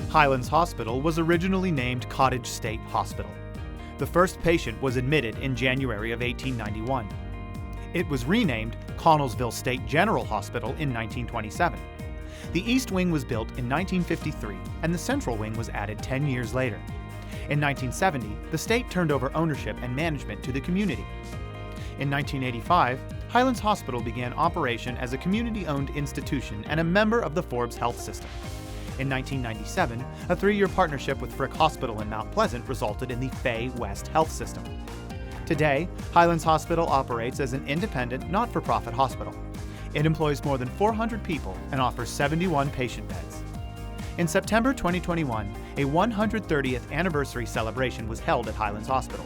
Highlands Hospital was originally named Cottage State Hospital. The first patient was admitted in January of 1891. It was renamed Connellsville State General Hospital in 1927. The East Wing was built in 1953, and the Central Wing was added 10 years later. In 1970, the state turned over ownership and management to the community. In 1985, Highlands Hospital began operation as a community-owned institution and a member of the Forbes Health System. In 1997, a 3-year partnership with Frick Hospital in Mount Pleasant resulted in the Fay West Health System. Today, Highlands Hospital operates as an independent, not-for-profit hospital. It employs more than 400 people and offers 71 patient beds. In September 2021, a 130th anniversary celebration was held at Highlands Hospital.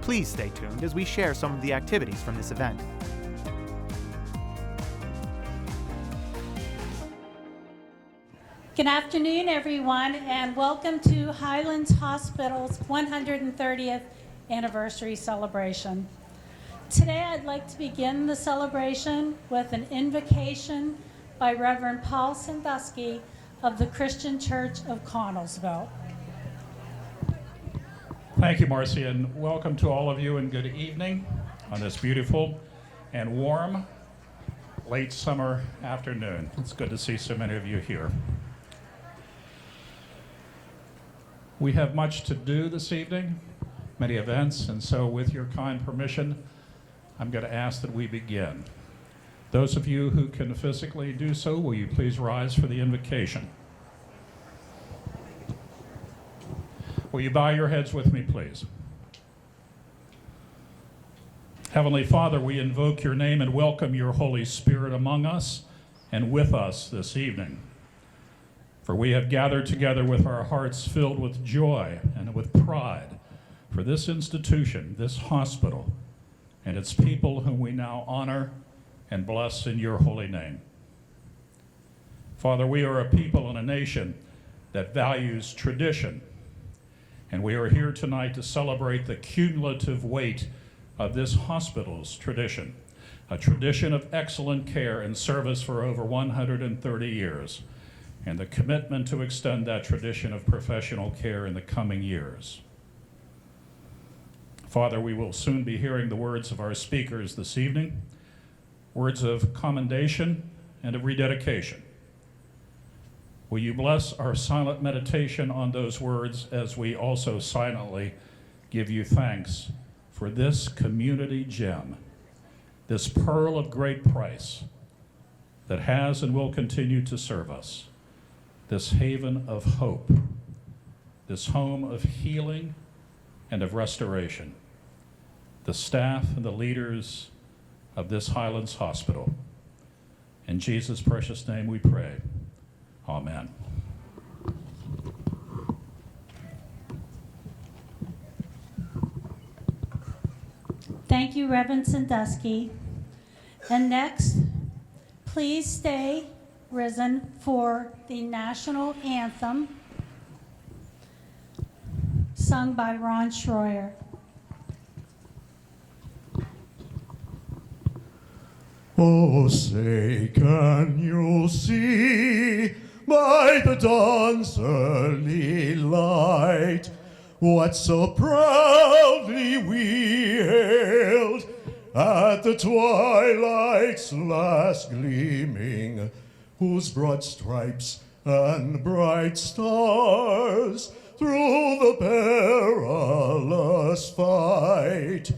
Please stay tuned as we share some of the activities from this event. Good afternoon, everyone, and welcome to Highlands Hospital's 130th anniversary celebration. Today, I'd like to begin the celebration with an invocation by Reverend Paul Sandusky of the Christian Church of Connellsville. Thank you, Marcy, and welcome to all of you, and good evening on this beautiful and warm late summer afternoon. It's good to see so many of you here. We have much to do this evening, many events, and so with your kind permission, I'm going to ask that we begin. Those of you who can physically do so, will you please rise for the invocation? Will you bow your heads with me, please? Heavenly Father, we invoke your name and welcome your Holy Spirit among us and with us this evening. For we have gathered together with our hearts filled with joy and with pride for this institution, this hospital, and its people whom we now honor and bless in your holy name. Father, we are a people and a nation that values tradition, and we are here tonight to celebrate the cumulative weight of this hospital's tradition, a tradition of excellent care and service for over 130 years, and the commitment to extend that tradition of professional care in the coming years. Father, we will soon be hearing the words of our speakers this evening, words of commendation and of rededication. Will you bless our silent meditation on those words as we also silently give you thanks for this community gem, this pearl of great price that has and will continue to serve us, this haven of hope, this home of healing and of restoration, the staff and the leaders of this Highlands Hospital. In Jesus' precious name we pray. Amen. Thank you, Reverend Sandusky. And next, please stay risen for the national anthem sung by Ron Schroyer. Oh, say, can you see by the dawn's early light what so proudly we hailed at the twilight's last gleaming, whose broad stripes and bright stars through the perilous fight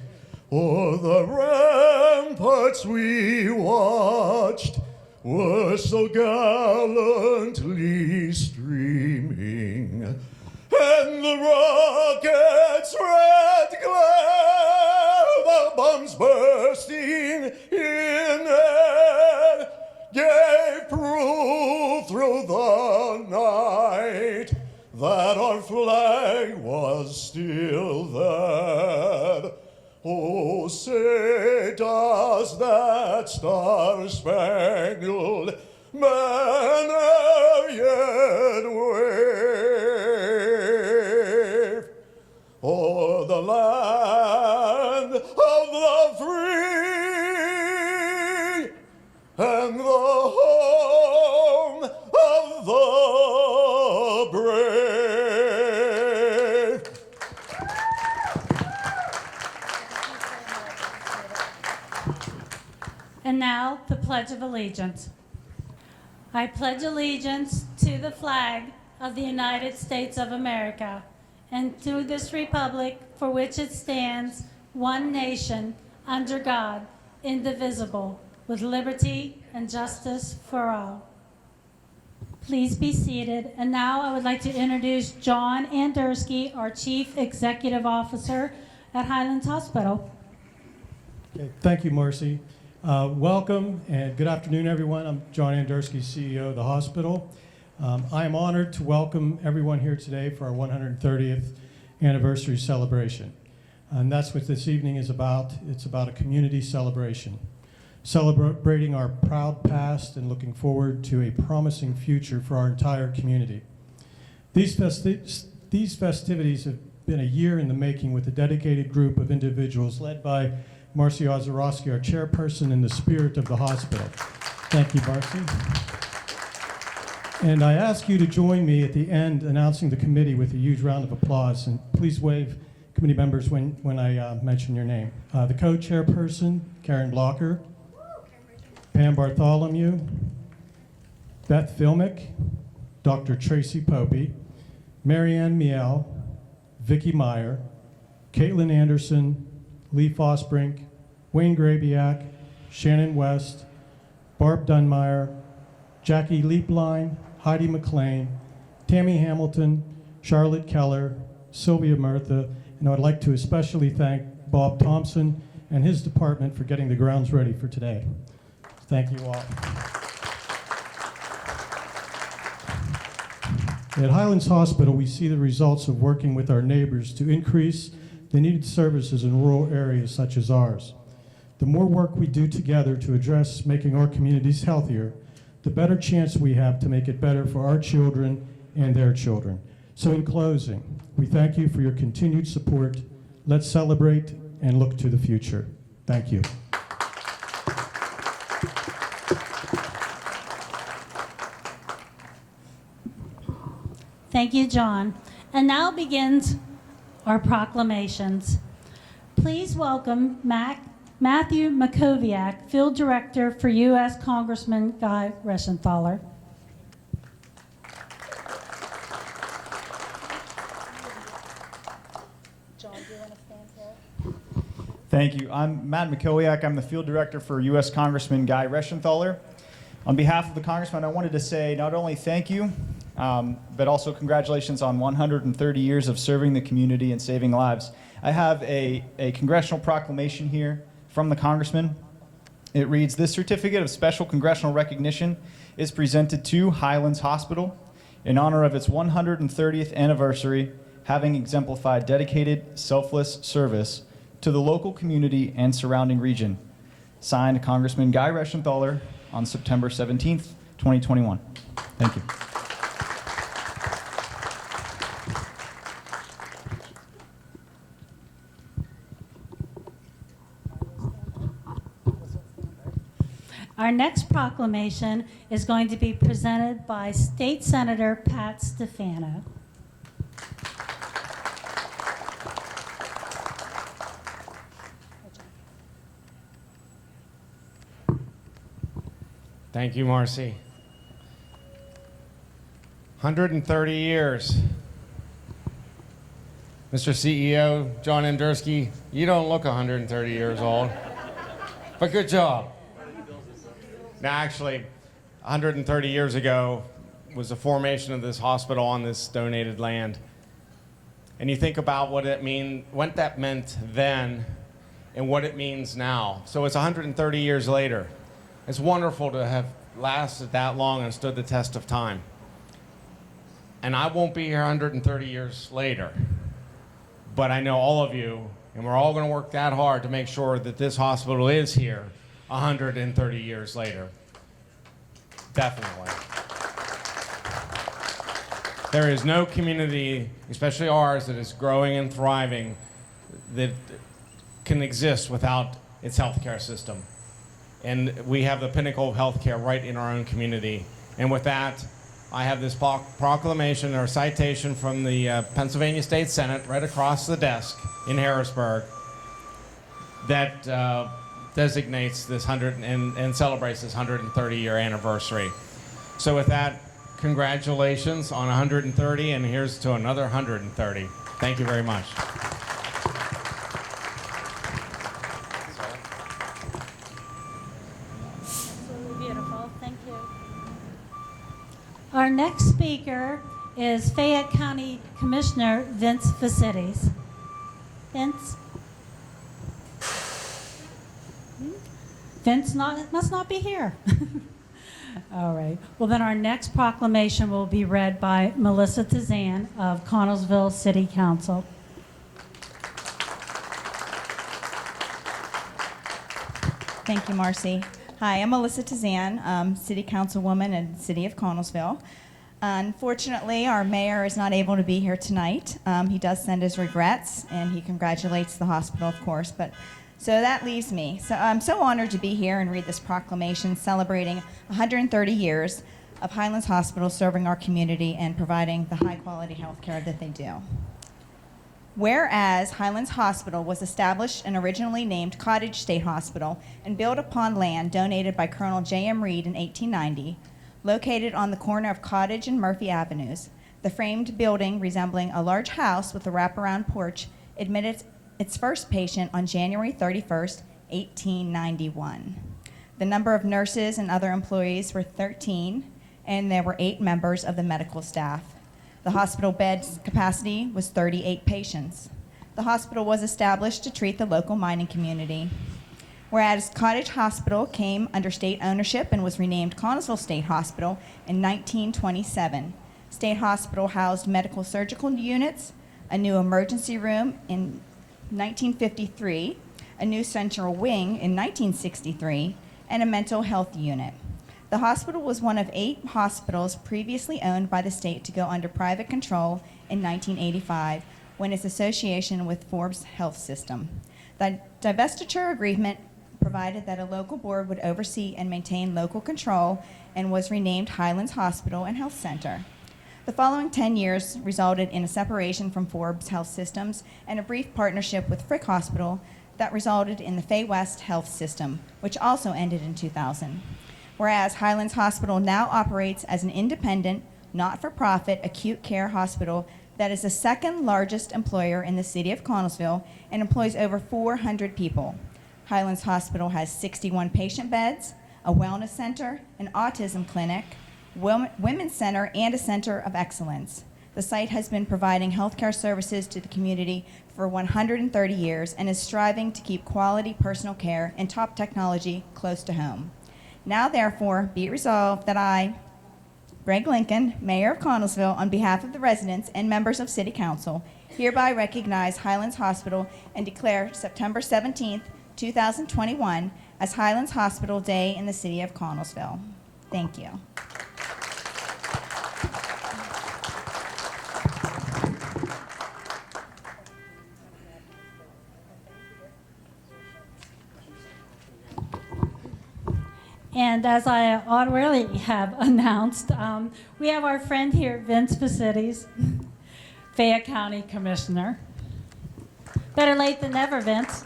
o'er the ramparts we watched were so gallantly streaming, and the rocket's red glare, the bombs bursting in air, gave proof through the night that our flag was still there. Oh, say, does that star-spangled banner yet wave o'er the land of the free and the home of the brave? And now, the Pledge of Allegiance. I pledge allegiance to the flag of the United States of America and to this republic for which it stands, one nation, under God, indivisible, with liberty and justice for all. Please be seated. And now I would like to introduce John Andersky, our Chief Executive Officer at Highlands Hospital. Okay, thank you, Marcy. Welcome and good afternoon, everyone. I'm John Andersky, CEO of the hospital. I am honored to welcome everyone here today for our 130th anniversary celebration. And that's what this evening is about. It's about a community celebration, celebrating our proud past and looking forward to a promising future for our entire community. These festivities have been a year in the making with a dedicated group of individuals led by Marcy Ozorowski, our chairperson, in the spirit of the hospital. Thank you, Marcy. And I ask you to join me at the end announcing the committee with a huge round of applause. And please wave, committee members, when I mention your name. The co-chairperson, Karen Blocker, Pam Bartholomew, Beth Filmick, Dr. Tracy Popey, Marianne Miel, Vicki Meyer, Caitlin Anderson, Lee Fosbrink, Wayne Grabiak, Shannon West, Barb Dunmeyer, Jackie Lieblein, Heidi McLean, Tammy Hamilton, Charlotte Keller, Sylvia Murtha, and I'd like to especially thank Bob Thompson and his department for getting the grounds ready for today. Thank you all. At Highlands Hospital, we see the results of working with our neighbors to increase the needed services in rural areas such as ours. The more work we do together to address making our communities healthier, the better chance we have to make it better for our children and their children. So in closing, we thank you for your continued support. Let's celebrate and look to the future. Thank you. Thank you, John. And now begins our proclamations. Please welcome Matthew Makoviak, Field Director for U.S. Congressman Guy Reschenthaler. John, do you want to stand here? Thank you. I'm Matt Makowiak. I'm the Field Director for U.S. Congressman Guy Reschenthaler. On behalf of the Congressman, I wanted to say not only thank you, but also congratulations on 130 years of serving the community and saving lives. I have a congressional proclamation here from the Congressman. It reads, "This certificate of special congressional recognition is presented to Highlands Hospital in honor of its 130th anniversary, having exemplified dedicated, selfless service to the local community and surrounding region. Signed, Congressman Guy Reschenthaler on September 17th, 2021. Thank you. Our next proclamation is going to be presented by State Senator Pat Stefano. Thank you, Marcy. 130 years. Mr. CEO, John Andersky, you don't look 130 years old, but good job. Now, actually, 130 years ago was the formation of this hospital on this donated land. And you think about what that meant then and what it means now. So it's 130 years later. It's wonderful to have lasted that long and stood the test of time. And I won't be here 130 years later, but I know all of you, and we're all going to work that hard to make sure that this hospital is here 130 years later. Definitely. There is no community, especially ours, that is growing and thriving that can exist without its healthcare system. And we have the pinnacle of healthcare right in our own community. And with that, I have this proclamation or citation from the Pennsylvania State Senate right across the desk in Harrisburg that designates this and celebrates this 130-year anniversary. So with that, congratulations on 130, and here's to another 130. Thank you very much. Absolutely beautiful. Thank you. Our next speaker is Fayette County Commissioner Vince Visites. Vince? Vince must not be here. All right. Well, then our next proclamation will be read by Melissa Tizan of Connellsville City Council. Thank you, Marcy. Hi, I'm Melissa Tizan, City Councilwoman in the City of Connellsville. Unfortunately, our mayor is not able to be here tonight. He does send his regrets, and he congratulates the hospital, of course, but so that leaves me. So I'm so honored to be here and read this proclamation celebrating 130 years of Highlands Hospital serving our community and providing the high-quality health care that they do. Whereas Highlands Hospital was established and originally named Cottage State Hospital and built upon land donated by Colonel J.M. Reed in 1890, located on the corner of Cottage and Murphy Avenues, the framed building resembling a large house with a wraparound porch admitted its first patient on January 31st, 1891. The number of nurses and other employees were 13, and there were 8 members of the medical staff. The hospital bed capacity was 38 patients. The hospital was established to treat the local mining community. Whereas Cottage Hospital came under state ownership and was renamed Connellsville State Hospital in 1927. State Hospital housed medical surgical units, a new emergency room in 1953, a new central wing in 1963, and a mental health unit. The hospital was one of 8 hospitals previously owned by the state to go under private control in 1985 when its association with Forbes Health System. The divestiture agreement provided that a local board would oversee and maintain local control and was renamed Highlands Hospital and Health Center. The following 10 years resulted in a separation from Forbes Health Systems and a brief partnership with Frick Hospital that resulted in the Fay West Health System, which also ended in 2000. Whereas Highlands Hospital now operates as an independent, not-for-profit acute care hospital that is the second largest employer in the city of Connellsville and employs over 400 people. Highlands Hospital has 61 patient beds, a wellness center, an autism clinic, women's center, and a center of excellence. The site has been providing healthcare services to the community for 130 years and is striving to keep quality personal care and top technology close to home. Now, therefore, be it resolved that I, Greg Lincoln, Mayor of Connellsville, on behalf of the residents and members of City Council, hereby recognize Highlands Hospital and declare September 17th, 2021 as Highlands Hospital Day in the City of Connellsville. Thank you. And as I already have announced, we have our friend here, Vince Visites, Fayette County Commissioner. Better late than never, Vince.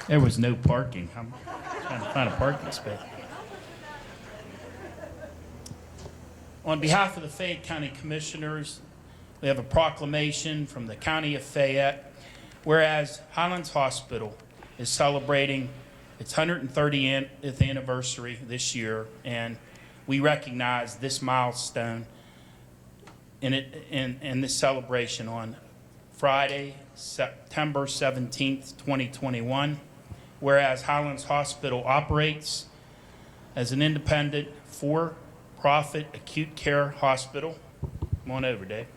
There was no parking. I'm trying to find a parking space. On behalf of the Fayette County Commissioners, we have a proclamation from the County of Fayette, whereas Highlands Hospital is celebrating its 130th anniversary this year, and we recognize this milestone in this celebration on Friday, September 17th, 2021. Whereas Highlands Hospital operates as an independent, for-profit acute care hospital, come on over, Dave,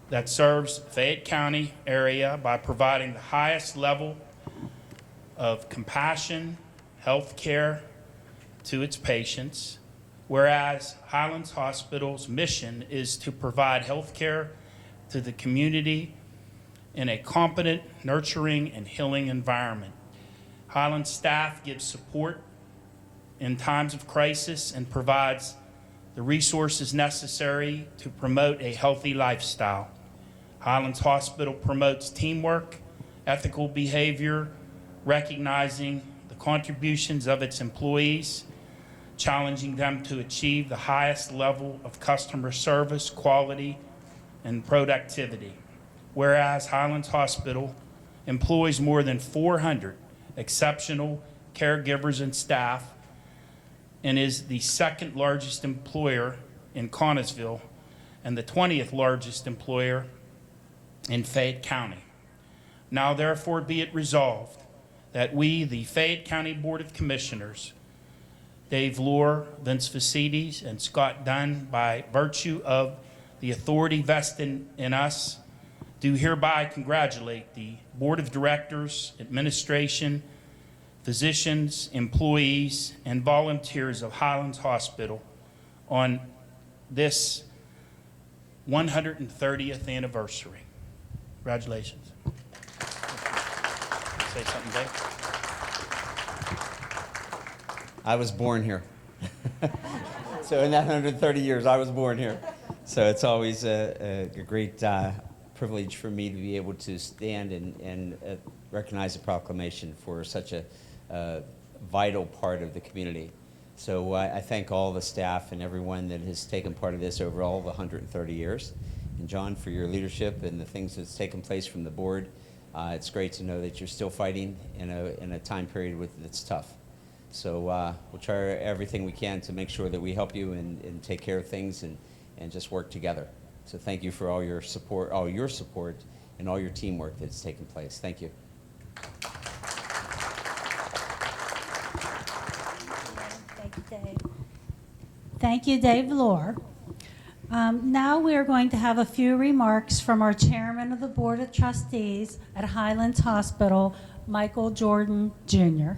that serves Fayette County area by providing the highest level of compassion, health care to its patients, whereas Highlands Hospital's mission is to provide health care to the community in a competent, nurturing, and healing environment. Highlands staff gives support in times of crisis and provides the resources necessary to promote a healthy lifestyle. Highlands Hospital promotes teamwork, ethical behavior, recognizing the contributions of its employees, challenging them to achieve the highest level of customer service, quality, and productivity. Whereas Highlands Hospital employs more than 400 exceptional caregivers and staff and is the second largest employer in Connellsville and the 20th largest employer in Fayette County. Now therefore be it resolved that we, the Fayette County Board of Commissioners, Dave Lohr, Vince Facides, and Scott Dunn, by virtue of the authority vested in us, do hereby congratulate the Board of Directors, administration, physicians, employees, and volunteers of Highlands Hospital on this 130th anniversary. Congratulations. Say something, Dave. I was born here. So in that 130 years, I was born here. So it's always a great privilege for me to be able to stand and recognize a proclamation for such a vital part of the community. So I thank all the staff and everyone that has taken part of this over all the 130 years. And John, for your leadership and the things that's taken place from the board. It's great to know that you're still fighting in a time period that's tough. So we'll try everything we can to make sure that we help you and take care of things and just work together. So thank you for all your support, and all your teamwork that's taken place. Thank you. Thank you, Dave. Thank you, Dave Lohr. Now we are going to have a few remarks from our chairman of the Board of Trustees at Highlands Hospital, Michael Jordan, Jr.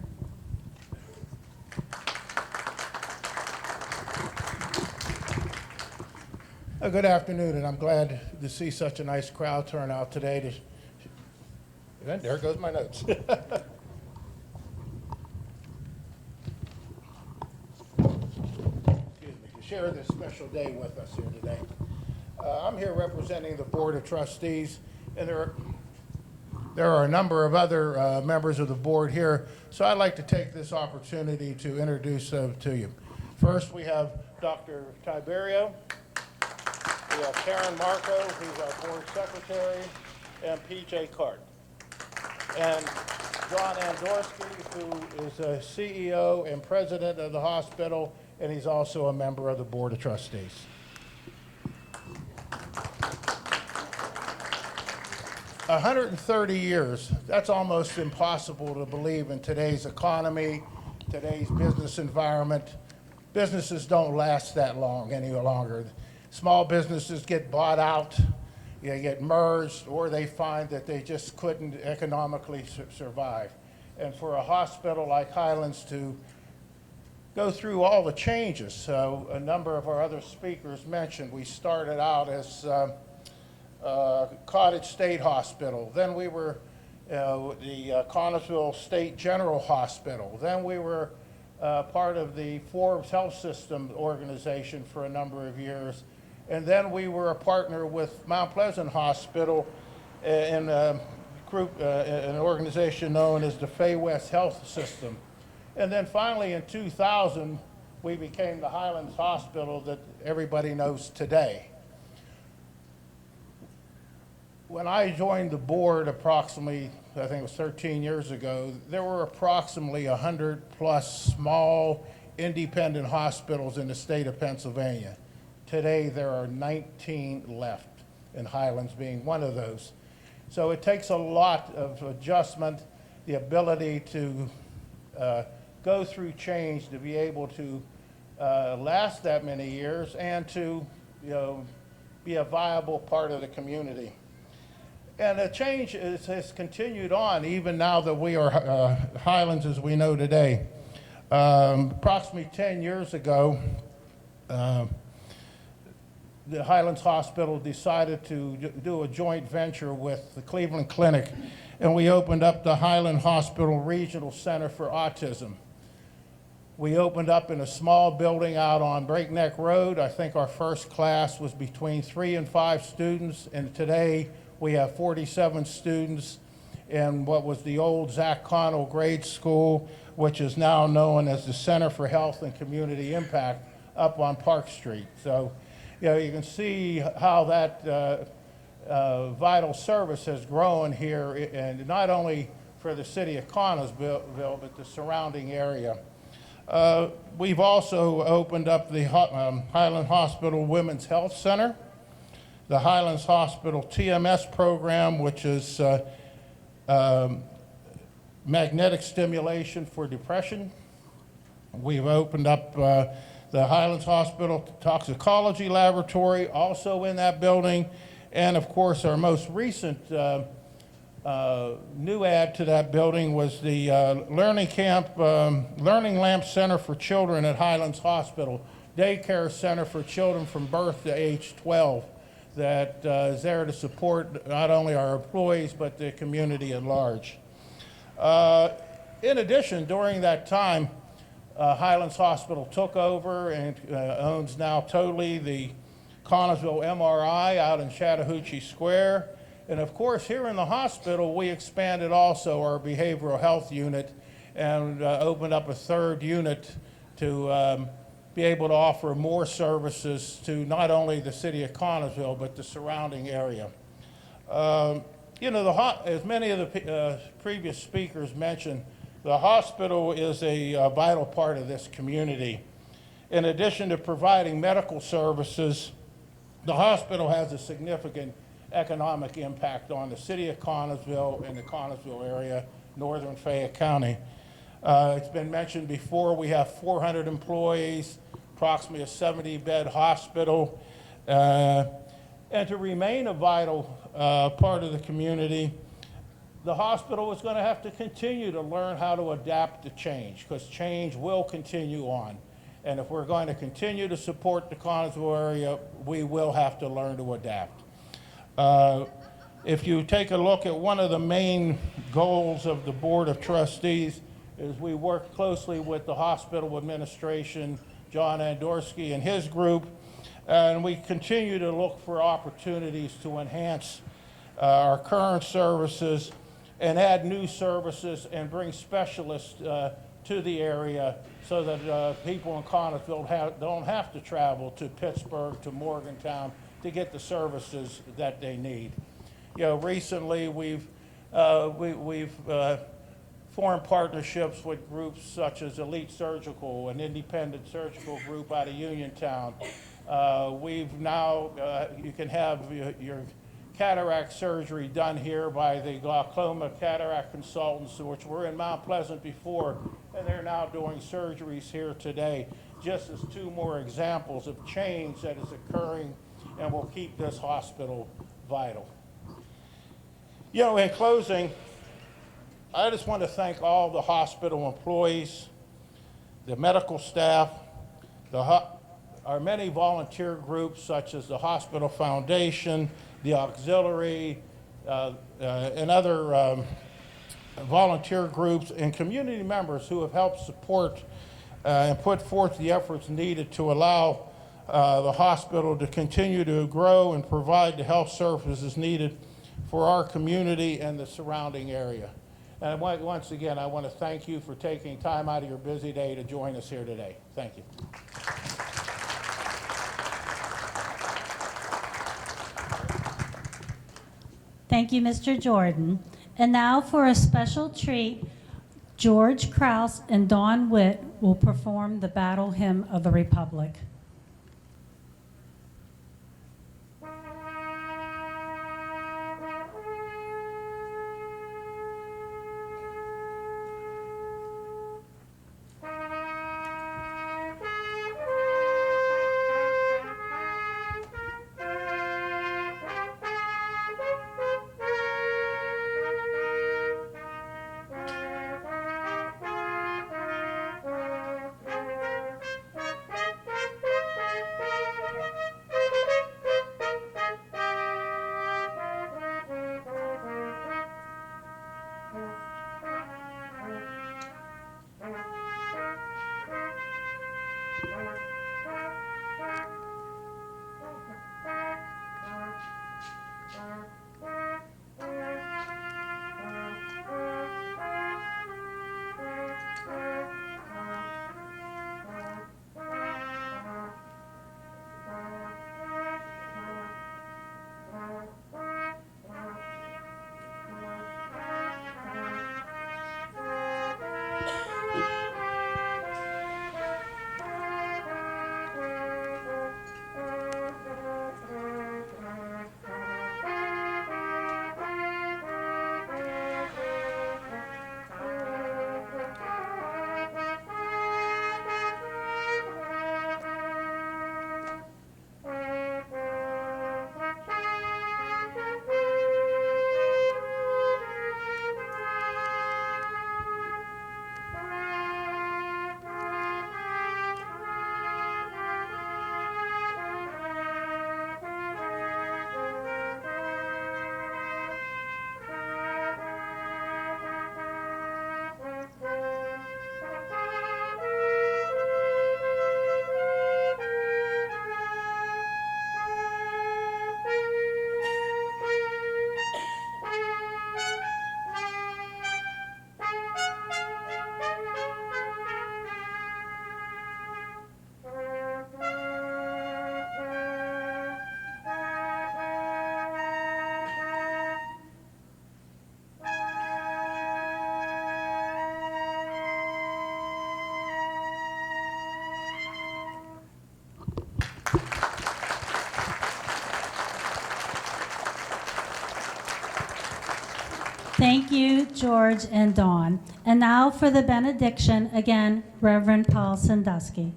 Good afternoon, and I'm glad to see such a nice crowd turn out today. And there goes my notes. Excuse me, to share this special day with us here today. I'm here representing the Board of Trustees, and there are a number of other members of the board here, so I'd like to take this opportunity to introduce them to you. First, we have Dr. Tiberio. We have Karen Marco, who's our board secretary, and P.J. Cart. And John Andorski, who is a CEO and president of the hospital, and he's also a member of the Board of Trustees. A 130 years, that's almost impossible to believe in today's economy, today's business environment. Businesses don't last that long any longer. Small businesses get bought out, they get merged, or they find that they just couldn't economically survive. And for a hospital like Highlands to go through all the changes, so a number of our other speakers mentioned, we started out as Cottage State Hospital, then we were the Connellsville State General Hospital, then we were part of the Forbes Health System organization for a number of years. And then we were a partner with Mount Pleasant Hospital in a group, an organization known as the Fay West Health System. And then finally in 2000, we became the Highlands Hospital that everybody knows today. When I joined the board approximately, I think it was 13 years ago, there were approximately 100 plus small independent hospitals in the state of Pennsylvania. Today, there are 19 left, and Highlands being one of those. So it takes a lot of adjustment, the ability to go through change to be able to last that many years and to be a viable part of the community. And the change has continued on even now that we are Highlands as we know today. Approximately 10 years ago, the Highlands Hospital decided to do a joint venture with the Cleveland Clinic, and we opened up the Highland Hospital Regional Center for Autism. We opened up in a small building out on Breakneck Road. I think our first class was between 3 and 5 students, and today we have 47 students in what was the old Zach Connell Grade School, which is now known as the Center for Health and Community Impact up on Park Street. So, you know, you can see how that vital service has grown here, and not only for the city of Connellsville, but the surrounding area. We've also opened up the Highland Hospital Women's Health Center, the Highlands Hospital TMS program, which is magnetic stimulation for depression. We've opened up the Highlands Hospital Toxicology Laboratory, also in that building. And of course, our most recent new add to that building was the Learning Lamp Center for Children at Highlands Hospital, daycare center for children from birth to age 12 that is there to support not only our employees but the community at large. In addition, during that time, Highlands Hospital took over and owns now totally the Connellsville MRI out in Chattahoochee Square. And of course, here in the hospital, we expanded also our behavioral health unit and opened up a third unit to be able to offer more services to not only the city of Connellsville, but the surrounding area. You know, as many of the previous speakers mentioned, the hospital is a vital part of this community. In addition to providing medical services, the hospital has a significant economic impact on the city of Connellsville and the Connellsville area, northern Fayette County. It's been mentioned before, we have 400 employees, approximately a 70-bed hospital. And to remain a vital part of the community, the hospital is going to have to continue to learn how to adapt to change, because change will continue on. And if we're going to continue to support the Connellsville area, we will have to learn to adapt. If you take a look at one of the main goals of the Board of Trustees, is we work closely with the hospital administration, John Andorsky and his group, and we continue to look for opportunities to enhance our current services and add new services and bring specialists to the area so that people in Connellsville don't have to travel to Pittsburgh, to Morgantown to get the services that they need. You know, recently we've formed partnerships with groups such as Elite Surgical, an independent surgical group out of Uniontown. We've now, you can have your cataract surgery done here by the glaucoma cataract consultants, which were in Mount Pleasant before, and they're now doing surgeries here today, just as two more examples of change that is occurring and will keep this hospital vital. You know, in closing, I just want to thank all the hospital employees, the medical staff, our many volunteer groups such as the Hospital Foundation, the Auxiliary, and other volunteer groups and community members who have helped support and put forth the efforts needed to allow the hospital to continue to grow and provide the health services needed for our community and the surrounding area. And once again, I want to thank you for taking time out of your busy day to join us here today. Thank you. Thank you, Mr. Jordan. And now for a special treat, George Krause and Dawn Witt will perform the Battle Hymn of the Republic. Thank you, George and Dawn. And now for the benediction, again, Reverend Paul Sandusky.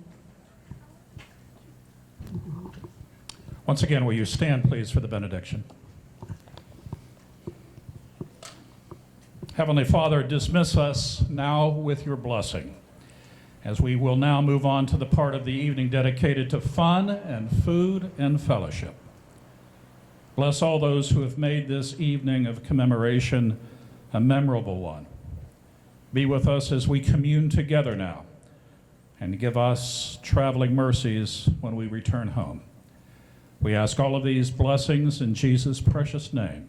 Once again, will you stand, please, for the benediction? Heavenly Father, dismiss us now with your blessing, as we will now move on to the part of the evening dedicated to fun and food and fellowship. Bless all those who have made this evening of commemoration a memorable one. Be with us as we commune together now, and give us traveling mercies when we return home. We ask all of these blessings in Jesus' precious name.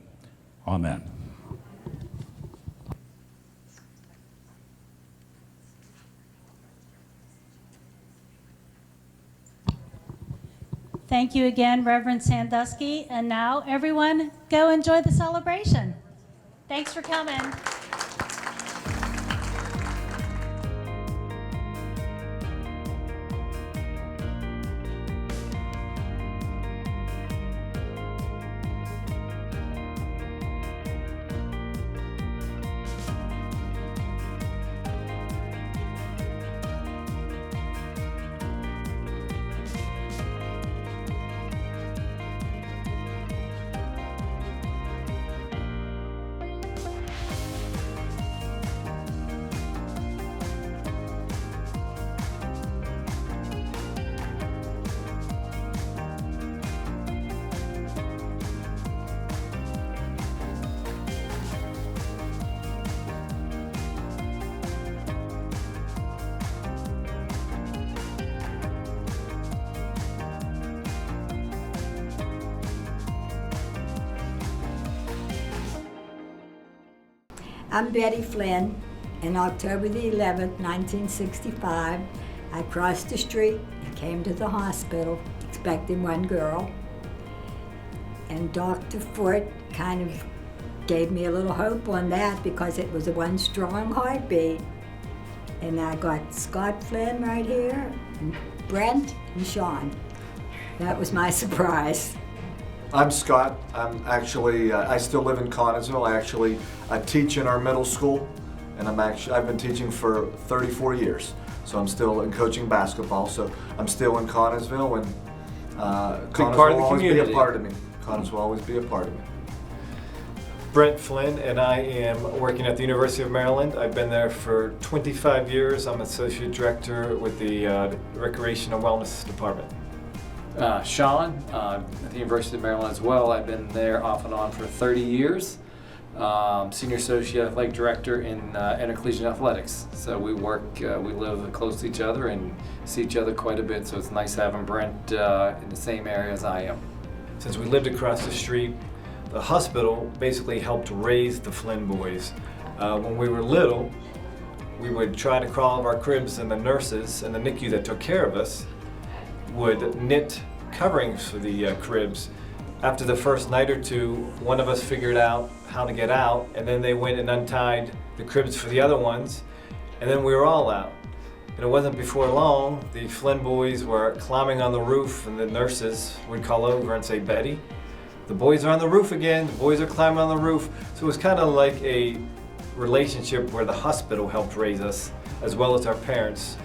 Amen. Thank you again, Reverend Sandusky. And now, everyone, go enjoy the celebration. Thanks for coming. I'm Betty Flynn. On October the 11th, 1965, I crossed the street and came to the hospital expecting one girl. And Dr. Fort kind of gave me a little hope on that because it was a one strong heartbeat. And I got Scott Flynn right here, and Brent and Sean. That was my surprise. I'm Scott. I still live in Connellsville. I teach in our middle school, and I've been teaching for 34 years. So I'm still in coaching basketball. So I'm still in Connellsville, and Connellsville will always be a part of me. Connellsville will always be a part of me. Brent Flynn, and I am working at the University of Maryland. I've been there for 25 years. I'm Associate Director with the Recreation and Wellness Department. Sean, at the University of Maryland as well. I've been there off and on for 30 years. Senior Associate Athletic Director in Intercollegiate Athletics. So we live close to each other and see each other quite a bit. So it's nice having Brent in the same area as I am. Since we lived across the street, the hospital basically helped raise the Flynn boys. When we were little, we would try to crawl out of our cribs, and the nurses and the NICU that took care of us would knit coverings for the cribs. After the first night or two, one of us figured out how to get out, and then they went and untied the cribs for the other ones, and then we were all out. And it wasn't before long, the Flynn boys were climbing on the roof, and the nurses would call over and say, "Betty, the boys are on the roof again, the boys are climbing on the roof." So it was kind of like a relationship where the hospital helped raise us, as well as our parents.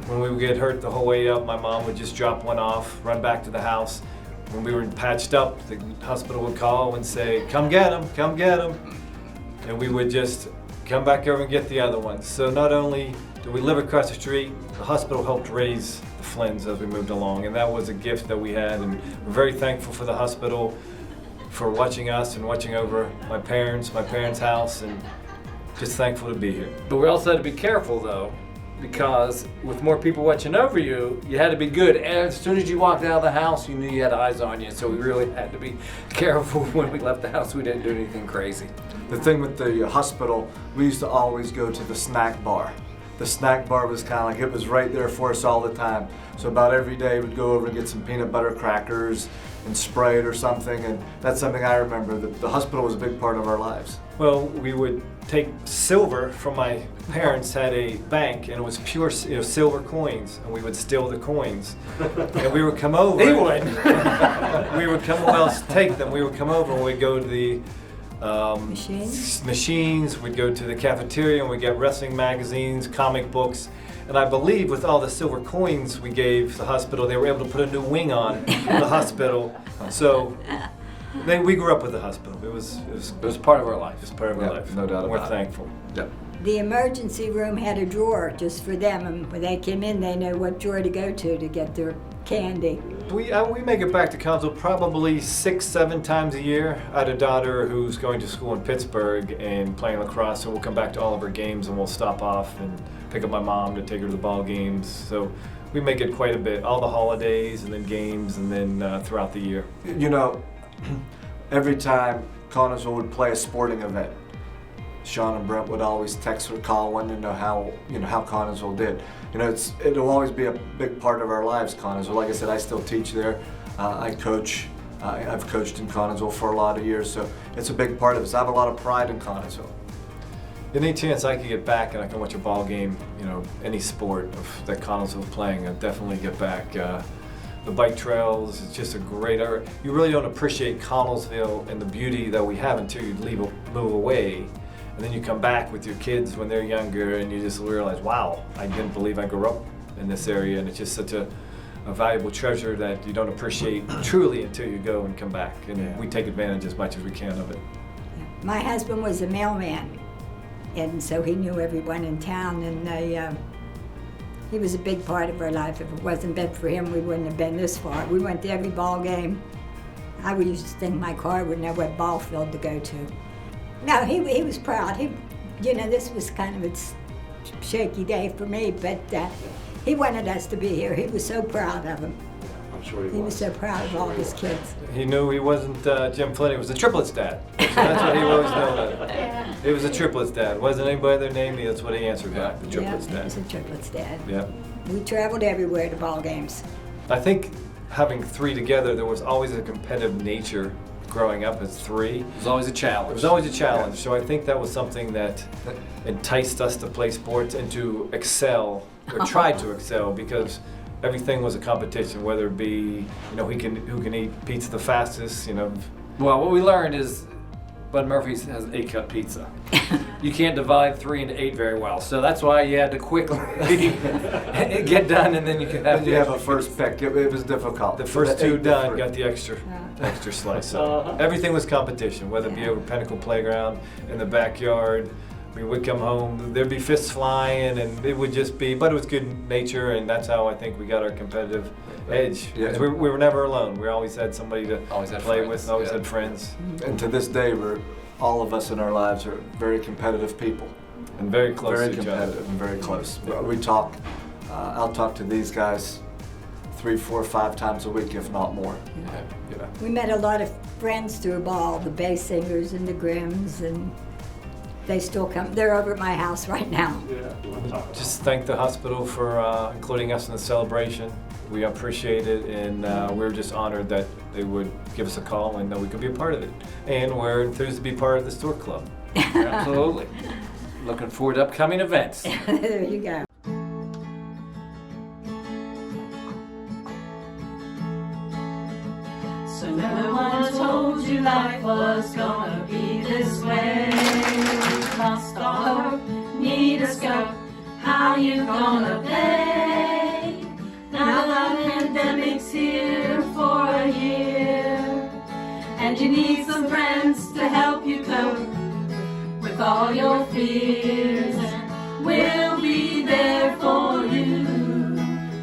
When we would get hurt the whole way up, my mom would just drop one off, run back to the house. When we were patched up, the hospital would call and say, "Come get them, come get them." And we would just come back over and get the other ones. So not only do we live across the street, the hospital helped raise the Flynns as we moved along. And that was a gift that we had. And we're very thankful for the hospital for watching us and watching over my parents' house, and just thankful to be here. But we also had to be careful though, because with more people watching over you, you had to be good. And as soon as you walked out of the house, you knew you had eyes on you. So we really had to be careful when we left the house. We didn't do anything crazy. The thing with the hospital, we used to always go to the snack bar. The snack bar was kind of like, it was right there for us all the time. So about every day we'd go over and get some peanut butter crackers and Sprite or something, and that's something I remember. The hospital was a big part of our lives. Well, we would take silver from my parents had a bank, and it was pure silver coins, and we would steal the coins. And we would come over. He would. We would come, well, take them. We would come over and we'd go to the Machines. We'd go to the cafeteria and we'd get wrestling magazines, comic books. And I believe with all the silver coins we gave the hospital, they were able to put a new wing on the hospital. So we grew up with the hospital. It was part of our life. It was part of our life. No doubt about it. We're thankful. Yep. The emergency room had a drawer just for them, and when they came in, they know what drawer to go to get their candy. We make it back to Connellsville probably 6-7 times a year. I had a daughter who's going to school in Pittsburgh and playing lacrosse, so we'll come back to all of her games and we'll stop off and pick up my mom to take her to the ball games. So we make it quite a bit. All the holidays and then games and then throughout the year. You know, every time Connellsville would play a sporting event, Sean and Brent would always text or call, wanting to know how Connellsville did. You know, it'll always be a big part of our lives, Connellsville. Like I said, I still teach there. I coach. I've coached in Connellsville for a lot of years, so it's a big part of us. I have a lot of pride in Connellsville. Any chance I could get back and I can watch a ball game, any sport that Connellsville is playing, I'd definitely get back. The bike trails, it's just a great area. You really don't appreciate Connellsville and the beauty that we have until you move away. And then you come back with your kids when they're younger and you just realize, wow, I didn't believe I grew up in this area. And it's just such a valuable treasure that you don't appreciate truly until you go and come back. And we take advantage as much as we can of it. My husband was a mailman, and so he knew everyone in town, and he was a big part of our life. If it wasn't been for him, we wouldn't have been this far. We went to every ball game. I used to think my car would know what ball field to go to. No, he was proud. This was kind of a shaky day for me, but he wanted us to be here. He was so proud of him. I'm sure He was so proud of all his kids. He knew he wasn't Jim Flynn, he was the Triplets dad. So that's what he always known. He was the Triplets dad. Wasn't anybody their name, that's what he answered back, the Triplets He dad. was a Triplets dad. Yeah. We traveled everywhere to ball games. I think having three together, there was always a competitive nature growing up as three. It was always a challenge. It was always a challenge. So I think that was something that enticed us to play sports and to excel, or try to excel, because everything was a competition, whether it be, who can eat pizza the fastest, Well, what we learned is Bud Murphy's has 8-cut pizza. You can't divide 3 into 8 very well, so that's why you had to quickly get done, and then you could have. You have a first pick. It was difficult. The first two done got the extra slice. So everything was competition, whether it be over Pinnacle Playground, in the backyard. We would come home, there'd be fists flying, and it would just be, but it was good nature, and that's how I think we got our competitive edge. Yeah. We were never alone. We always had somebody to play friends. with, always had friends. And to this day, all of us in our lives are very competitive people. And very close Very to each other. competitive and very close. We talk, I'll talk to these guys 3, 4, 5 times a week, if not more. We met a lot of friends through ball, the Bay Singers and the Grimms, and they still come. They're over at my house right now. Just thank the hospital for including us in the celebration. We appreciate it, and we're just honored that they would give us a call and that we could be a part of it. And we're enthused to be part of the Stork Club. Absolutely. Looking forward to upcoming events. There you go. So no one told you life was gonna be this way. Lost all hope, need a scope. How you gonna play? Now the pandemic's here for a year, and you need some friends to help you cope with all your fears. And we'll be there for you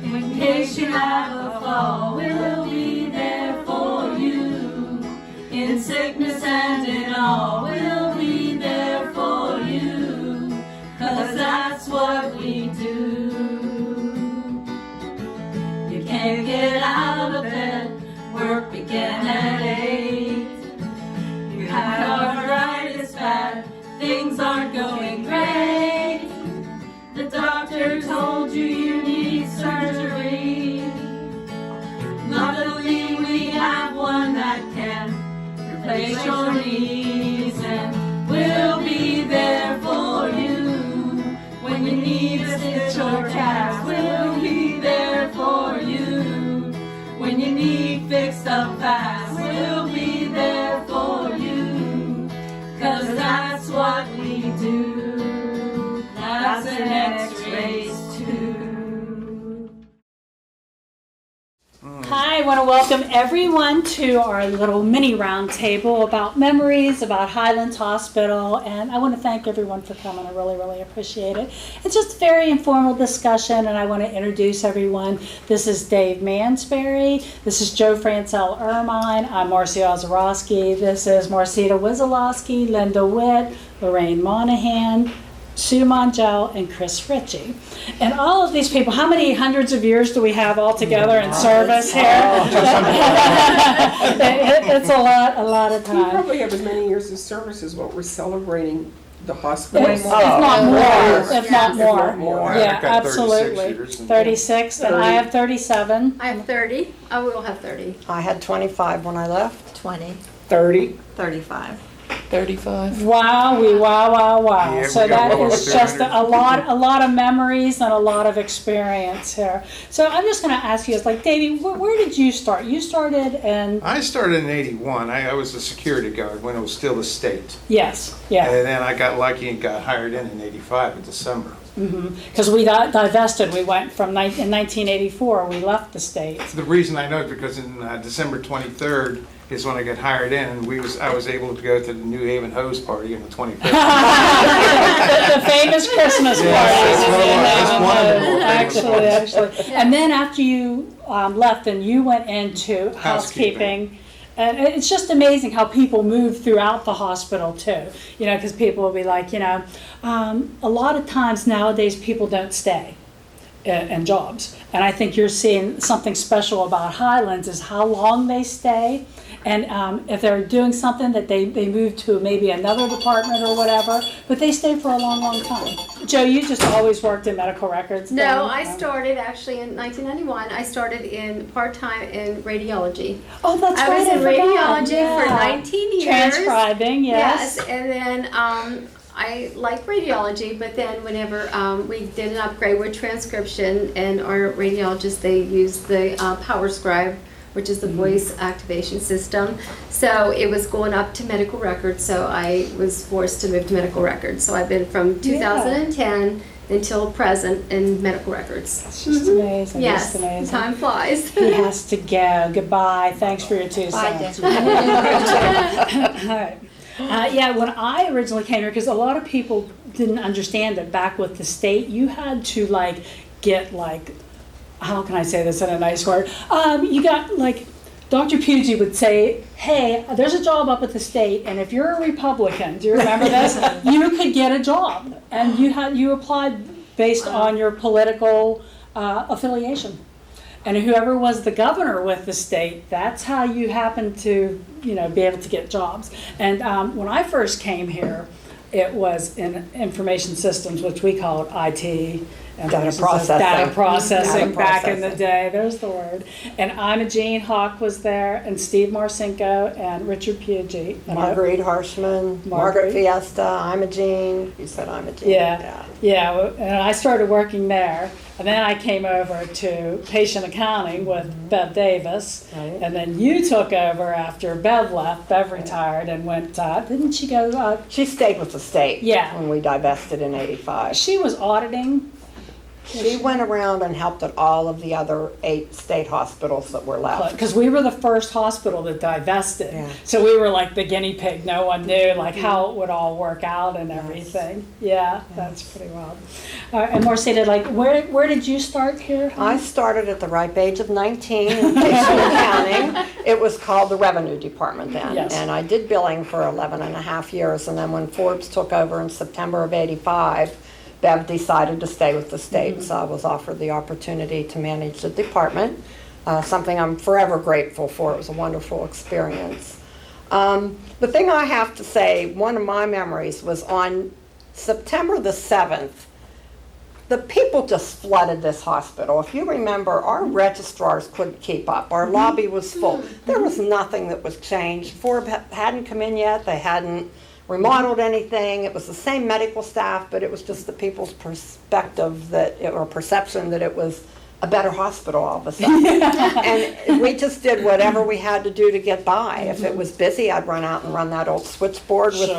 in case you have a fall. We'll be there for you in sickness and in all. We'll be there for you, 'cause that's what we do. You can't get out of bed, work began at 8. You had arthritis bad, things aren't going great. The doctor told you you need surgery. Luckily we have one that can replace your knees, and we'll be there for you when you need a stitch or cast. We'll be there for you when you need fixed up fast. We'll be there for you, what we do. Labs and x-rays too. Hi, I want to welcome everyone to our little mini round table about memories about Highlands Hospital, and I want to thank everyone for coming. I really, really appreciate it. It's just a very informal discussion, and I want to introduce everyone. This is Dave Mansberry. This is Joe Francel Ermine. I'm Marcia Ozorowski. This is Marcita Wizolowski, Linda Witt, Lorraine Monahan, Sue Mongel, and Chris Ritchie. And all of these people, how many hundreds of years do we have all together in service here? It's a lot of We time. probably have as many years of service as what we're celebrating the hospital. If not more, if not more. more. Yeah, I've got 36 absolutely. years and- 36, and I have 37. I have 30. I will have 30. I had 25 when I left. 20. 30. 35. 35. Wow, wow. Yeah, So we got that more is than just 300. a lot of memories and a lot of experience here. So I'm just going to ask you, like, Davey, where did you start? You started in... I started in '81. I was a security guard when it was still the state. Yes, yeah. And then I got lucky and got hired in '85 in December. Because we divested. We went from, in 1984, we left the state. The reason I know is because in December 23rd is when I got hired in, and I was able to go to the New Haven Hose Party on the 25th. the famous Christmas party. That's one of them. Actually. And then after you left, and you went into housekeeping. And it's just amazing how people move throughout the hospital too. You know, because people will be like, a lot of times nowadays people don't stay in jobs. And I think you're seeing something special about Highlands is how long they stay. And if they're doing something that they move to maybe another department or whatever, but they stay for a long, long time. Joe, you just always worked in medical records. No, I started actually in 1991. I started in part-time in radiology. Oh, that's I right. was in forgot. radiology for 19 years. Transcribing, yes. Yes, and then I like radiology, but then whenever we did an upgrade with transcription, and our radiologists, they used the Power Scribe, which is the voice activation system. So it was going up to medical records, so I was forced to move to medical records. So I've been from 2010 until present in medical records. It's just amazing. Yes, Just amazing. time flies. He has to go. Goodbye. Thanks for your 2 cents. All right. Yeah, when I originally came here, because a lot of people didn't understand that back with the state, you had to get how can I say this in a nice word? You got Dr. Puggy would say, hey, there's a job up at the state, and if you're a Republican, do you remember this? You could get a job, and you applied based on your political affiliation. And whoever was the governor with the state, that's how you happened to, be able to get jobs. And when I first came here, it was in information systems, which we called IT. And Data processing. Data processing Data back in the processing. day. There's the word. And Imogene Hawk was there, and Steve Marcinko, and Richard Puggy. And Marguerite Harshman, Margaret Fiesta, Imogene. You said Imogene. Yeah. And I started working there. And then I came over to patient accounting with Bev Davis. Right. And then you took over after Bev left. Bev retired and went, didn't she go? She stayed with the state when we divested in '85. She was auditing. She went around and helped at all of the other 8 state hospitals that were left. Because we were the first hospital that divested. Yeah. So we were like the guinea pig. No one knew how it would all work out and everything. Yeah, that's pretty wild. And Marcita, where did you start here? I started at the ripe age of 19 in patient accounting. It was called the Revenue Department then. Yes. And I did billing for 11 and a half years. And then when Forbes took over in September of '85, Bev decided to stay with the state, so I was offered the opportunity to manage the department, something I'm forever grateful for. It was a wonderful experience. The thing I have to say, one of my memories was on September the 7th, the people just flooded this hospital. If you remember, our registrars couldn't keep up. Our lobby was full. There was nothing that was changed. Forbes hadn't come in yet. They hadn't remodeled anything. It was the same medical staff, but it was just the people's perspective or perception that it was a better hospital all of a sudden. And we just did whatever we had to do to get by. If it was busy, I'd run out and run that old switchboard with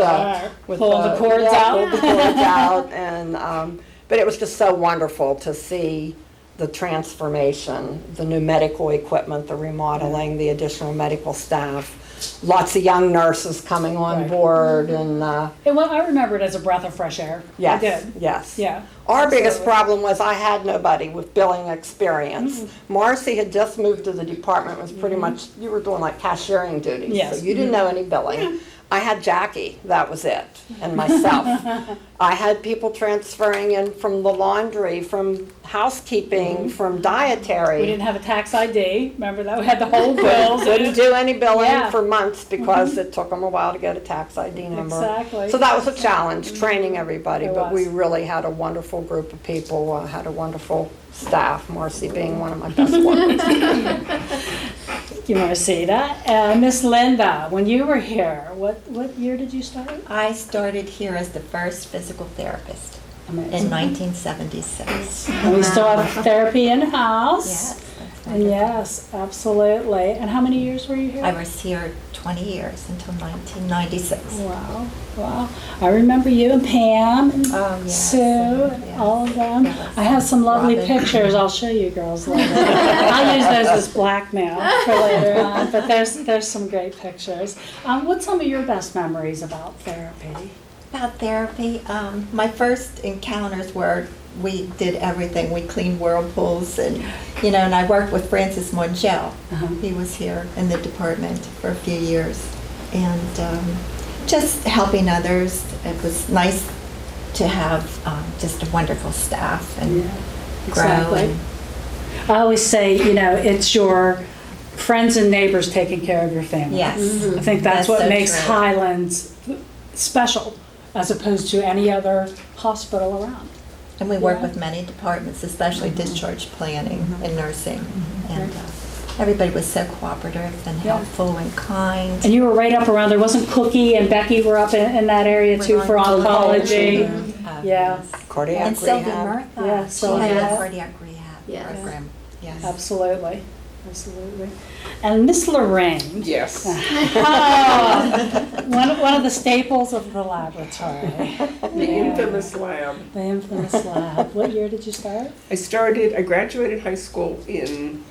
pull the cords out. Pull the cords out. And, but it was just so wonderful to see the transformation, the new medical equipment, the remodeling, the additional medical staff. Lots of young nurses coming on board, and Well, I remember it as a breath of fresh air. yes, I did. yes. Yeah. Our biggest Absolutely. problem was I had nobody with billing experience. Marcy had just moved to the department, was pretty much, you were doing like cashiering duties. Yes. So you didn't know any billing. I had Jackie, that was it, and myself. I had people transferring in from the laundry, from housekeeping, from dietary. We didn't have a tax ID. Remember that? We had the whole bills. Couldn't do any billing Yeah. for months because it took them a while to get a tax ID number. Exactly. So that was a challenge, training everybody, It but was. we really had a wonderful group of people, had a wonderful staff, Marcy being one of my best ones. You want to see that? Miss Linda, when you were here, what year did you start? I started here as the first physical therapist in 1976. And we still have therapy in-house. Yes, And yes, absolutely. And how many years were you here? I was here 20 years until 1996. Wow, wow. I remember you and Pam and yes, Sue and all of them. I have some lovely Robin. pictures. I'll show you girls later. I'll use those as blackmail for later on, but there's some great pictures. What's some of your best memories about therapy? About therapy, my first encounters were we did everything. We cleaned whirlpools and, and I worked with Francis Mongel. He was here in the department for a few years. And just helping others. It was nice to have just a wonderful staff and grow. Exactly. I always say, it's your friends and neighbors taking care of your family. Yes. I think that's what so makes true. Highlands special as opposed to any other hospital around. And we work with many departments, especially discharge planning and nursing. And everybody was so cooperative and helpful and kind. And you were right up around, there wasn't Cookie and Becky were up in that area too for oncology. Yeah. Cardiac And Sylvia rehab. Murtha. Yeah, She Sylvia. had a cardiac rehab program. Yes. Absolutely, absolutely. And Miss Lorraine. Yes. One of the staples of the laboratory. The infamous lab. The infamous lab. What year did you start? I graduated high school in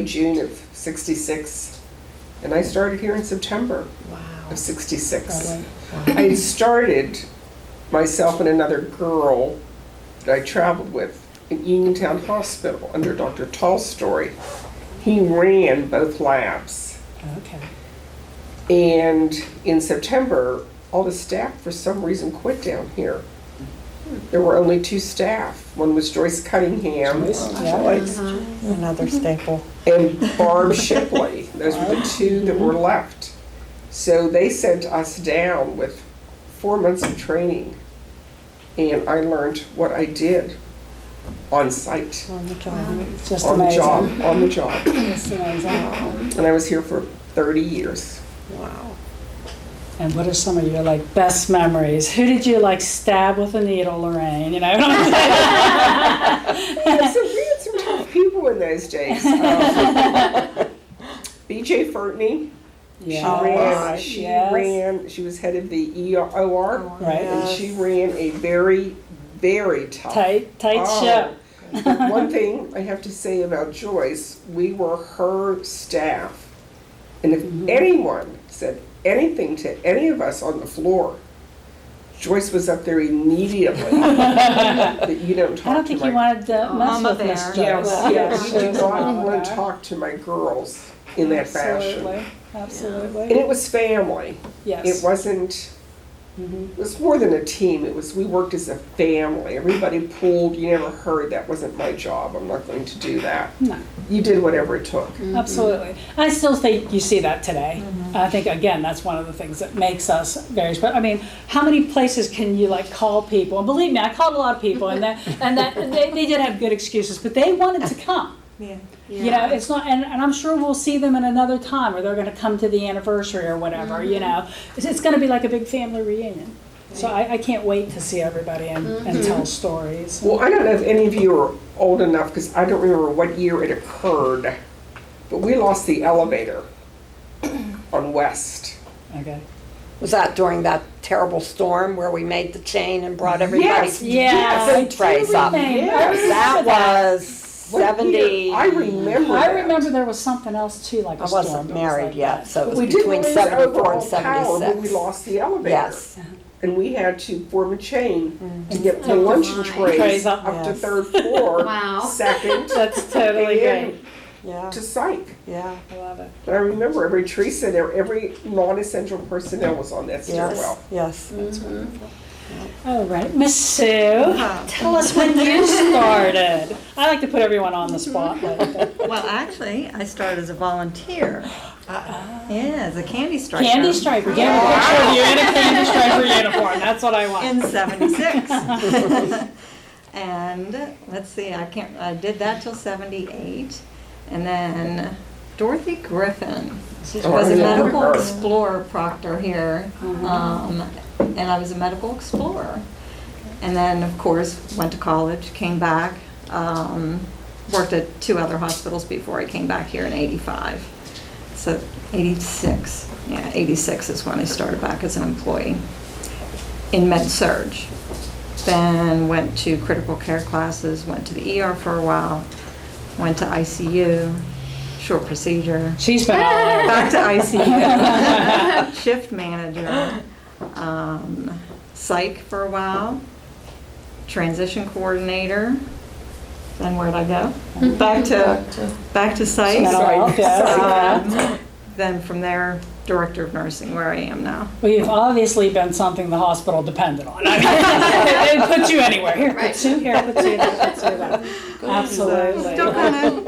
June of '66, and I started here in September of '66. I started myself and another girl that I traveled with in Uniontown Hospital under Dr. Tolstoy. He ran both labs. Okay. And in September, all the staff for some reason quit down here. There were only 2 staff. One was Joyce Cunningham, Another staple. and Barb Shipley. Those were the 2 that were left. So they sent us down with 4 months of training, and I learned what I did on site. On the job. Just On the amazing. job, on the job. Just amazing. And I was here for 30 years. Wow. And what are some of your best memories? Who did you stab with a needle, Lorraine? Yeah, so we had some tough people in those days. B.J. Fertney. Yes. She was head of the OR. Right. And she ran a very, very tough. Tight ship. But one thing I have to say about Joyce, we were her staff. And if anyone said anything to any of us on the floor, Joyce was up there immediately. That you don't talk I don't think you wanted to mess with Miss Joyce. Yes, you do not want to talk to my girls in that fashion. Absolutely. And it was family. Yes. It wasn't, it was more than a team. We worked as a family. Everybody pulled, you never heard, that wasn't my job. I'm not going to do that. No. You did whatever it took. Absolutely. I still think you see that today. I think, again, that's one of the things that makes us very special. I mean, how many places can you call people? And believe me, I called a lot of people, and they did have good excuses, but they wanted to come. Yeah. It's not, and I'm sure we'll see them in another time, or they're going to come to the anniversary or whatever. It's going to be like a big family reunion. So I can't wait to see everybody and tell stories. Well, I don't know if any of you are old enough, because I don't remember what year it occurred, but we lost the elevator on West. Okay. Was that during that terrible storm where we made the chain and brought everybody's Yes. food trays up? Yes. That was 70. I remember I that. remember there was something else too, like a I storm. wasn't that was married like yet, that. so it was We didn't between lose 74 and overall power, 76. but we lost the elevator. Yes. And we had to form a chain to get the lunch trays Trays up up. to Yes. third floor, Wow. second. That's totally and great. Yeah. to psych. Yeah. I love it. But I remember every Teresa there, every non-essential personnel was on that stairwell. Yes. That's wonderful. All right, Miss Sue, tell us when you started. I like to put everyone on the spot. Well, actually, I started as a volunteer. Yeah, as a candy striper. Candy striper. Give me a picture of you in a candy striper uniform. That's what I want. In '76. And let's see, I did that till '78, and then Dorothy Griffin was a medical explorer proctor here, and I was a medical explorer. And then, of course, went to college, came back, worked at 2 other hospitals before I came back here in '85. So 86, yeah, 86 is when I started back as an employee in med-surg. Then went to critical care classes, went to the ER for a while, went to ICU, short procedure. She's been all over. Back to ICU, shift manager, psych for a while, transition coordinator. Then where'd I go? Back to psych. Then from there, director of nursing, where I am now. Well, you've obviously been something the hospital depended on. I mean, it puts you anywhere. Here, put Sue here, put Sue there, put Sue there. Absolutely. Still kind of.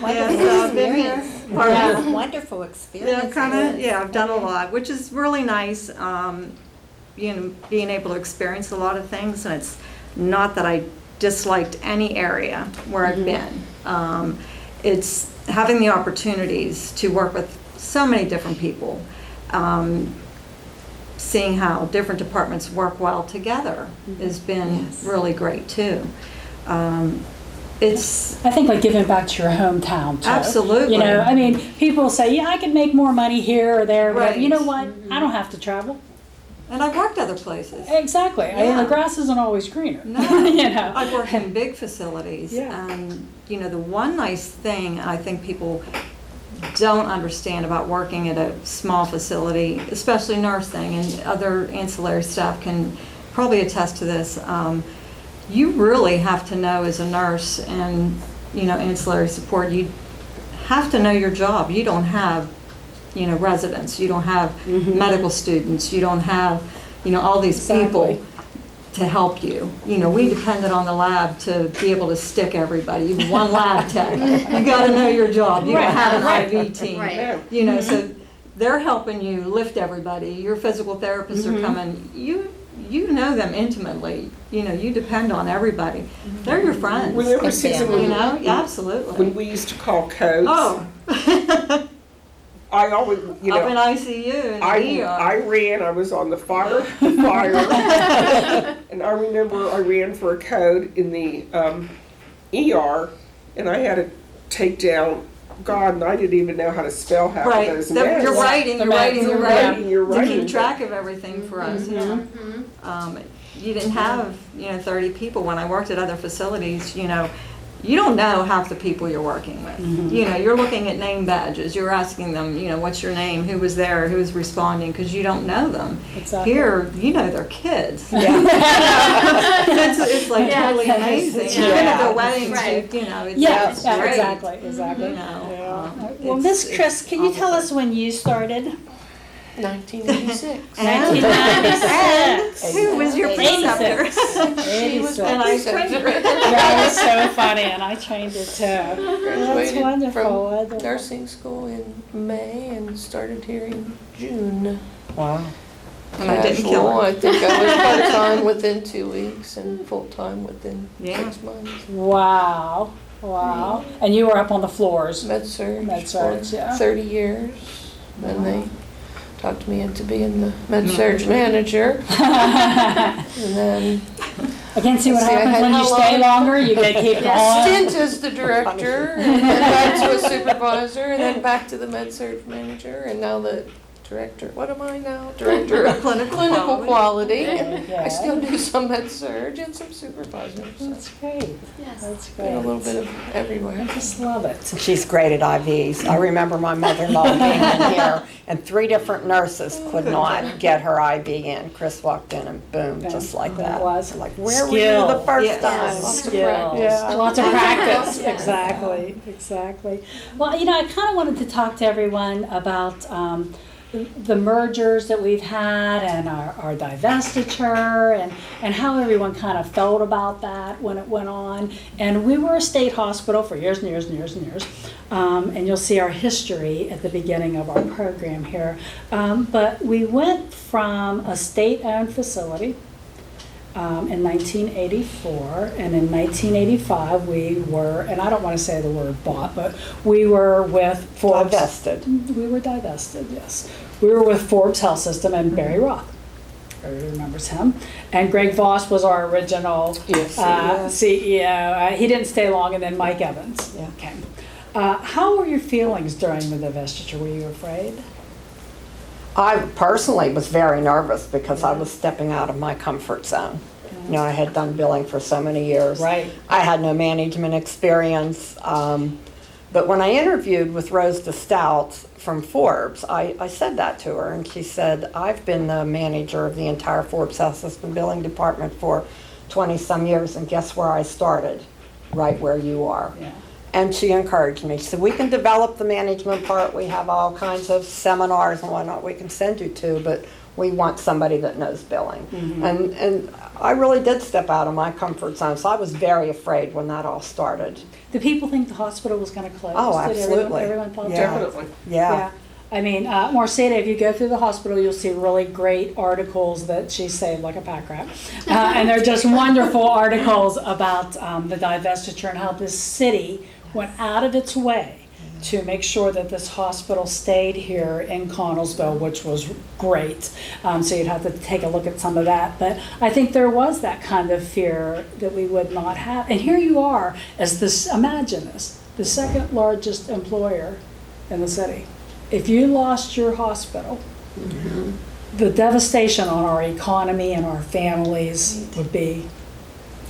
I've been here. Yeah, wonderful experience. Yeah, kind of. Yeah, I've done a lot, which is really nice. Being able to experience a lot of things, and it's not that I disliked any area where I've been. It's having the opportunities to work with so many different people, seeing how different departments work well together has been really great too. It's I think like giving back to your hometown too. Absolutely. You know, I mean, people say, yeah, I could make more money here or there, but you know Right. what? I don't have to travel. And I've worked other places. Exactly. I mean, Yeah. the grass isn't always greener. No, You know. I've worked in big facilities. Yeah. And, you know, the one nice thing I think people don't understand about working at a small facility, especially nursing and other ancillary staff can probably attest to this. You really have to know as a nurse and, you know, ancillary support, you have to know your job. You don't have, you know, residents, you don't have medical students, you don't have, you know, all these people to help you. You know, we depended on the lab to be able to stick everybody. You have one lab tech. You got to know your job. You don't have an IV team. Right. You know, so they're helping you lift everybody. Your physical therapists are coming. You know them intimately. You know, you depend on everybody. They're your friends. Remember, Susan, you know, absolutely. when we used to call codes? Oh. I always, you know. Up in ICU and ER. I ran, I was on the fire. And I remember I ran for a code in the ER, and I had to take down, God, and I didn't even know how to spell half of those meds. You're writing You're to writing. keep track of everything for us. Yeah. You didn't have, you know, 30 people. When I worked at other facilities, you know, you don't know half the people you're working with. You know, you're looking at name badges. You're asking them, you know, what's your name? Who was there? Who was responding? Because you don't know them. Exactly. Here, you know their kids. Yeah. it's like totally amazing. Yeah. Even at their weddings, Right. you know, it's Yeah, it's yeah, great. exactly. You know, Well, Miss Chris, can you tell us when you started? 1986. 1996. Who was your preceptor? 86. And I trained her. That was so funny, and I trained it too. That's Graduated wonderful. from nursing school in May and started here in June. Wow. And I didn't kill her. I think I was part-time within 2 weeks and full-time within 6 months. Wow. Wow. And you were up on the floors. Med-surg Med-surg, for yeah. 30 years. Then they talked me into being the med-surg manager. And then Again, see what I happens had when you how stay long? longer, you get keep going. Stint as the director, and then back to a supervisor, and then back to the med-surg manager, and now the director, what am I now? Director of clinical quality. And I still do some med-surg and some supervisors. That's great. Yes. That's Been a little bit of everywhere. I just love it. She's great at IVs. I remember my mother-in-law being in here, and 3 different nurses could not get her IV in. Chris walked in and boom, just like that. Like, where were you the first time? Lots of practice. Exactly. Well, I kind of wanted to talk to everyone about the mergers that we've had and our divestiture and how everyone kind of felt about that when it went on. And we were a state hospital for years and years and years and years. And you'll see our history at the beginning of our program here. But we went from a state-owned facility in 1984, and in 1985 we were, and I don't want to say the word bought, but we were with Forbes. Divested. We were divested, yes. We were with Forbes Health System and Barry Roth. Everybody remembers him. And Greg Voss was our original CEO. He didn't stay long, and then Mike Evans came. How were your feelings during the divestiture? Were you afraid? I personally was very nervous because I was stepping out of my comfort zone. I had done billing for so many years. Right. I had no management experience. But when I interviewed with Rose DeStout from Forbes, I said that to her, and she said, I've been the manager of the entire Forbes Health System billing department for 20-some years, and guess where I started? Right where you are. Yeah. And she encouraged me. She said, we can develop the management part. We have all kinds of seminars and whatnot we can send you to, but we want somebody that knows billing. Mm-hmm. And I really did step out of my comfort zone, so I was very afraid when that all started. Did people think the hospital was going to close? Oh, Did absolutely. everyone thought Yeah. that? Definitely. Yeah. I mean, Marceta, if you go through the hospital, you'll see really great articles that she saved like a pack rat. And they're just wonderful articles about the divestiture and how this city went out of its way to make sure that this hospital stayed here in Connellsville, which was great. So you'd have to take a look at some of that. But I think there was that kind of fear that we would not have. And here you are as this, imagine this, the second largest employer in the city. If you lost your hospital, the devastation on our economy and our families would be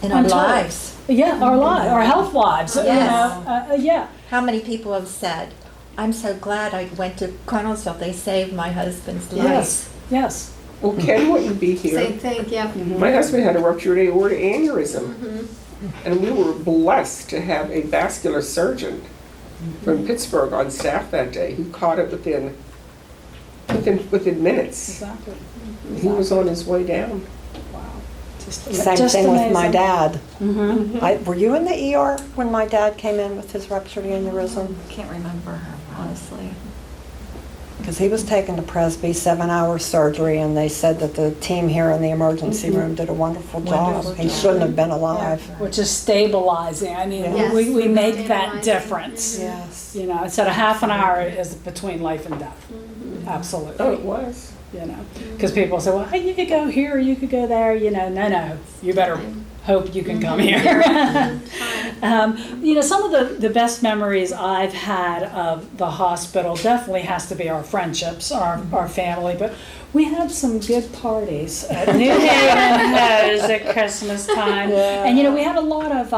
In our untold. lives. Yeah, our health lives. Yes. How many people have said, I'm so glad I went to Connellsville. They saved my husband's life. Yes. Well, Ken wouldn't be here. Same thing, yeah. My husband had a ruptured aorta aneurysm, and we were blessed to have a vascular surgeon from Pittsburgh on staff that day who caught it within minutes. Exactly. He was on his way down. Same thing with my dad. Mm-hmm. Were you in the ER when my dad came in with his ruptured aneurysm? I can't remember, honestly. Because he was taken to Presby, 7-hour surgery, and they said that the team here in the emergency room did a wonderful job. He shouldn't have been alive. Which is stabilizing. I mean, Yes. we make that difference. Yes. I said a half an hour is between life and death. Absolutely. Oh, it was. Because people say, well, hey, you could go here or you could go there. No, you better hope you can come here. Some of the best memories I've had of the hospital definitely has to be our friendships, our family, but we had some good parties at New Haven Hose at Christmas time. And we had a lot of,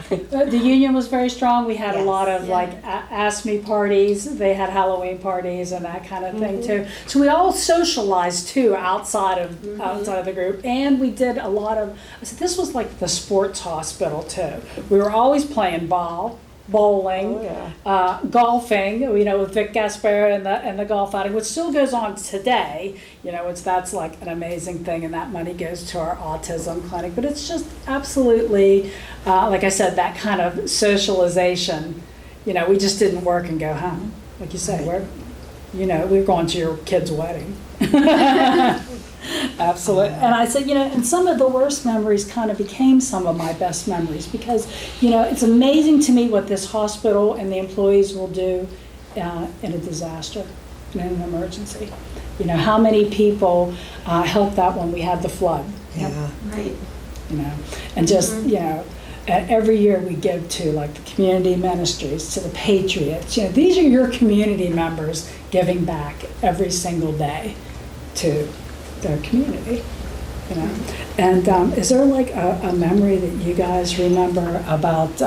the union was very strong. We had a lot of Ask Me parties. They had Halloween parties and that kind of thing too. So we all socialized too outside of the group. And we did a lot of, this was like the sports hospital too. We were always playing bowling, golfing, with Vic Gasper and the golf outing, which still goes on today, that's like an amazing thing, and that money goes to our autism clinic. But it's just absolutely, like I said, that kind of socialization. We just didn't work and go home, like you say. We're going to your kid's wedding. Absolutely. And I said, and some of the worst memories kind of became some of my best memories because, it's amazing to me what this hospital and the employees will do in a disaster, in an emergency. You know, how many people helped out when we had the flood? Yeah. Right. You know, and just, you know, every year we give to like the community ministries, to the Patriots. You know, these are your community members giving back every single day to their community. You know, and is there like a memory that you guys remember about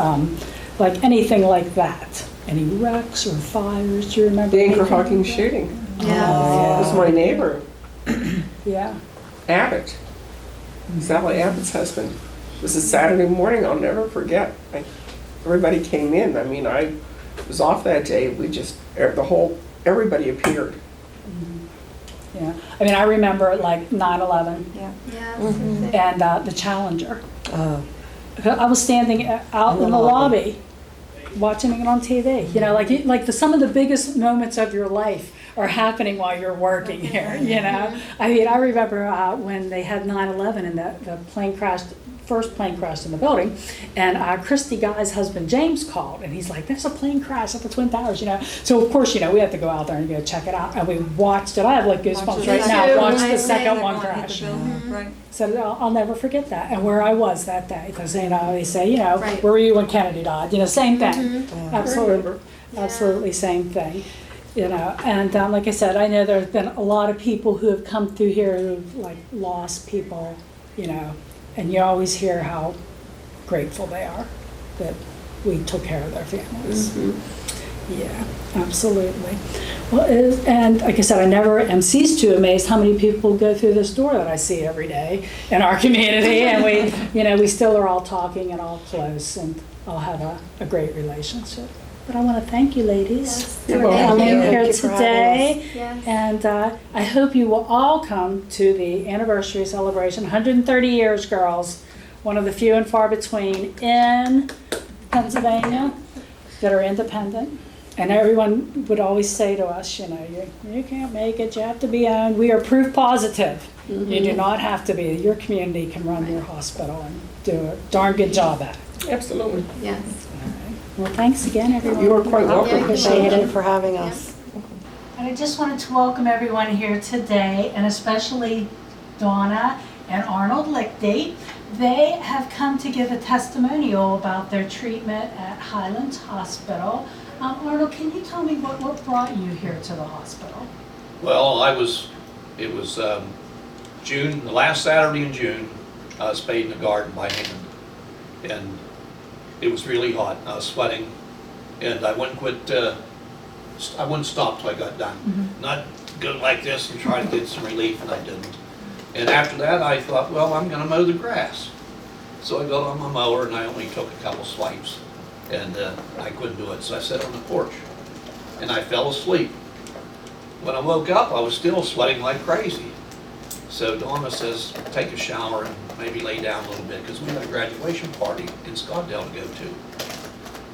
like anything like that? Any wrecks or fires? Do you remember? The Anchor anything Hawking like that? shooting. Yeah. It was my neighbor, Yeah. Abbott. Sally Abbott's husband. It was a Saturday morning, I'll never forget. Everybody came in. I mean, I was off that day. We just, everybody appeared. Yeah. I mean, I remember like 9/11. Yeah. Yeah. And the Challenger. I was standing out in the lobby watching it on TV. You know, like some of the biggest moments of your life are happening while you're working here, you know. I mean, I remember when they had 9/11 and the plane crashed, first plane crashed in the building, and Christy Guy's husband James called, and he's like, there's a plane crash at the Twin Towers, you know. So of course, you know, we had to go out there and go check it out, and we watched it. I have like goosebumps right now. Watched the second one crash. Right. So I'll never forget that, and where I was that day, because you know they say, you know, Right. where were you when Kennedy died? You know, same thing. Mm-hmm. Absolutely, absolutely same thing. You know, and like I said, I know there's been a lot of people who have come through here who've like lost people, you know, and you always hear how grateful they are that we took care of their families. Yeah, absolutely. Well, and like I said, I never am ceased to amaze how many people go through this door that I see every day in our community, and we, you know, we still are all talking and all close, and all have a great relationship. But I want to thank you, ladies, for coming here today, and I hope you will all come to the anniversary celebration. 130 years, girls, one of the few and far between in Pennsylvania that are independent. And everyone would always say to us, you know, you can't make it, you have to be owned. We are proof positive. You do not have to be. Your community can run your hospital and do a darn good job at it. Absolutely. Yes. Well, thanks again, everyone. You are quite welcome. Appreciate Thank you it. for having us. And I just wanted to welcome everyone here today, and especially Donna and Arnold Leighty. They have come to give a testimonial about their treatment at Highlands Hospital. Arnold, can you tell me what brought you here to the hospital? Well, it was June, the last Saturday in June. I was spayed in the garden by hand, and it was really hot. I was sweating, and I wouldn't quit. I wouldn't stop till I got done. Not go like this and try to get some relief, and I didn't. And after that, I thought, well, I'm going to mow the grass. So I got on my mower, and I only took a couple swipes, and I couldn't do it. So I sat on the porch, and I fell asleep. When I woke up, I was still sweating like crazy. So Donna says, take a shower and maybe lay down a little bit, because we had a graduation party in Scottsdale to go to.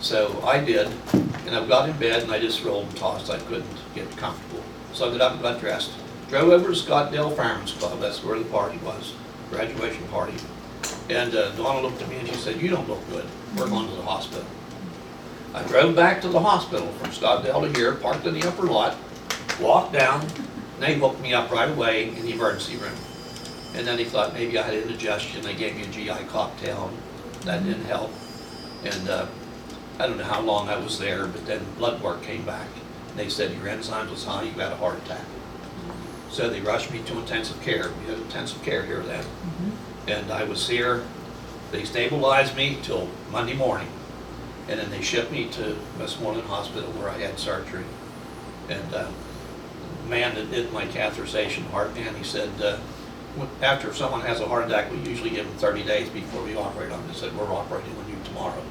So I did, and I got in bed, and I just rolled and tossed. I couldn't get comfortable. So I got up and got dressed. Drove over to Scottsdale Fireman's Club. That's where the party was, graduation party. And Donna looked at me and she said, you don't look good. We're going to the hospital. I drove back to the hospital from Scottsdale to here, parked in the upper lot, walked down, and they hooked me up right away in the emergency room. And then they thought maybe I had indigestion. They gave me a GI cocktail. That didn't help. And I don't know how long I was there, but then blood work came back. They said your enzymes was high, you got a heart attack. So they rushed me to intensive care. We had intensive care here then. And I was here. They stabilized me till Monday morning. And then they shipped me to Westmoreland Hospital where I had surgery. And the man that did my catheterization, heart man, he said, after someone has a heart attack, we usually give them 30 days before we operate on them. They said, we're operating on you tomorrow,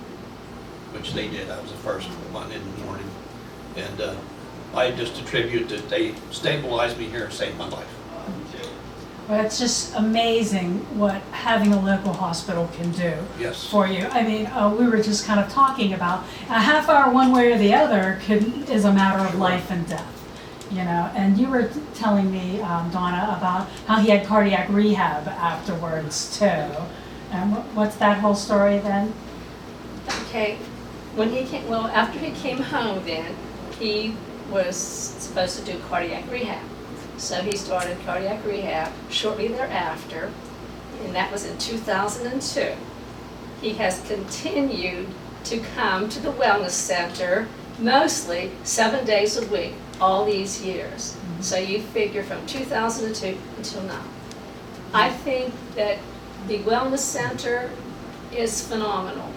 which they did. I was the first one in the morning. And I just attribute that they stabilized me here and saved my life. Well, it's just amazing what having a local hospital can do for you. I mean, we were just kind of talking about a half hour one way or the other is a matter of life and death, you know. And you were telling me, Donna, about how he had cardiac rehab afterwards too. And what's that whole story then? Okay, when he came, well, after he came home then, he was supposed to do cardiac rehab. So he started cardiac rehab shortly thereafter, and that was in 2002. He has continued to come to the Wellness Center mostly 7 days a week all these years. So you figure from 2002 until now. I think that the Wellness Center is phenomenal.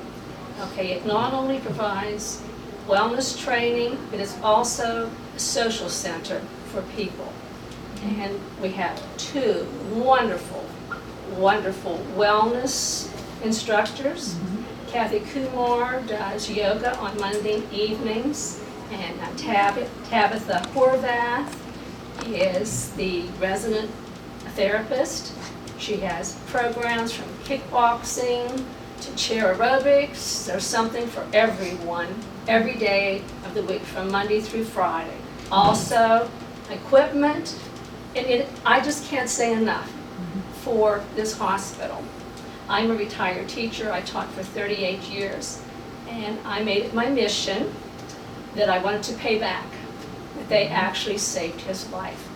Okay, it not only provides wellness training, but it's also a social center for people. And we have 2 wonderful, wonderful wellness instructors. Kathy Kumar does yoga on Monday evenings, and Tabitha Horvath is the resident therapist. She has programs from kickboxing to chair aerobics. There's something for everyone every day of the week from Monday through Friday. Also, equipment, and I just can't say enough for this hospital. I'm a retired teacher. I taught for 38 years, and I made it my mission that I wanted to pay back, that they actually saved his life.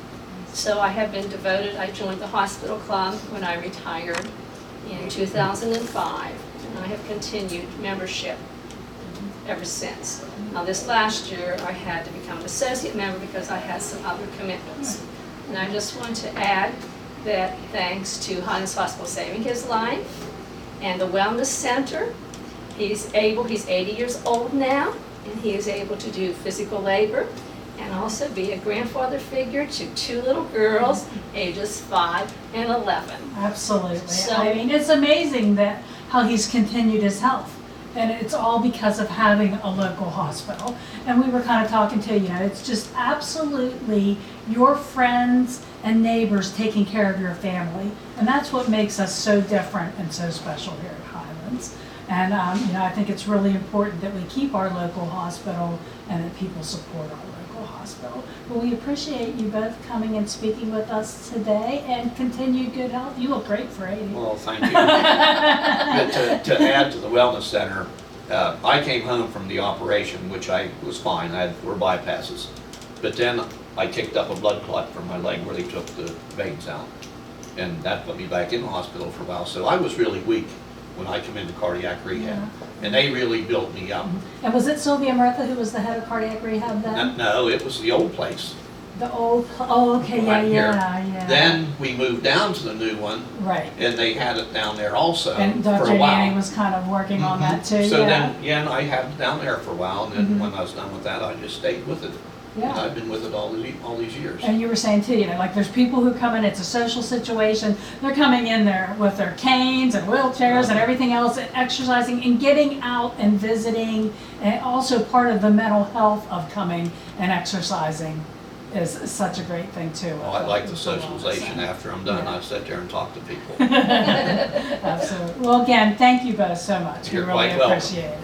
So I have been devoted. I joined the hospital club when I retired in 2005, and I have continued membership ever since. Now this last year I had to become an associate member because I had some other commitments. And I just want to add that thanks to Highlands Hospital saving his life and the Wellness Center, he's 80 years old now, and he is able to do physical labor and also be a grandfather figure to 2 little girls, ages 5 and 11. Absolutely. So, I mean, it's amazing that how he's continued his health. And it's all because of having a local hospital. And we were kind of talking to, it's just absolutely your friends and neighbors taking care of your family. And that's what makes us so different and so special here at Highlands. And, I think it's really important that we keep our local hospital and that people support our local hospital. But we appreciate you both coming and speaking with us today, and continued good health. You look great for 80. Well, thank you. But to add to the Wellness Center, I came home from the operation, which I was fine. I had 4 bypasses. But then I kicked up a blood clot from my leg where they took the veins out. And that put me back in the hospital for a while. So I was really weak when I come into cardiac rehab. Yeah. And they really built me up. And was it Sylvia Murtha who was the head of cardiac rehab then? No, it was the old place. The old, oh, okay, Right yeah. Then we moved down to the new one. Right. And they had it down there also And for Dr. a while. Annie was kind of working on that too, So yeah. then, I had it down there for a while, and then when I was done with that, I just stayed with it. Yeah. And I've been with it all these years. And you were saying too, like there's people who come in, it's a social situation, they're coming in there with their canes and wheelchairs and everything else, and exercising and getting out and visiting, and also part of the mental health of coming and exercising is such a great thing too. Well, I like the socialization. After I'm done, I sit there and talk to people. Absolutely. Well, again, thank you both so much. You're we really quite welcome. appreciate it.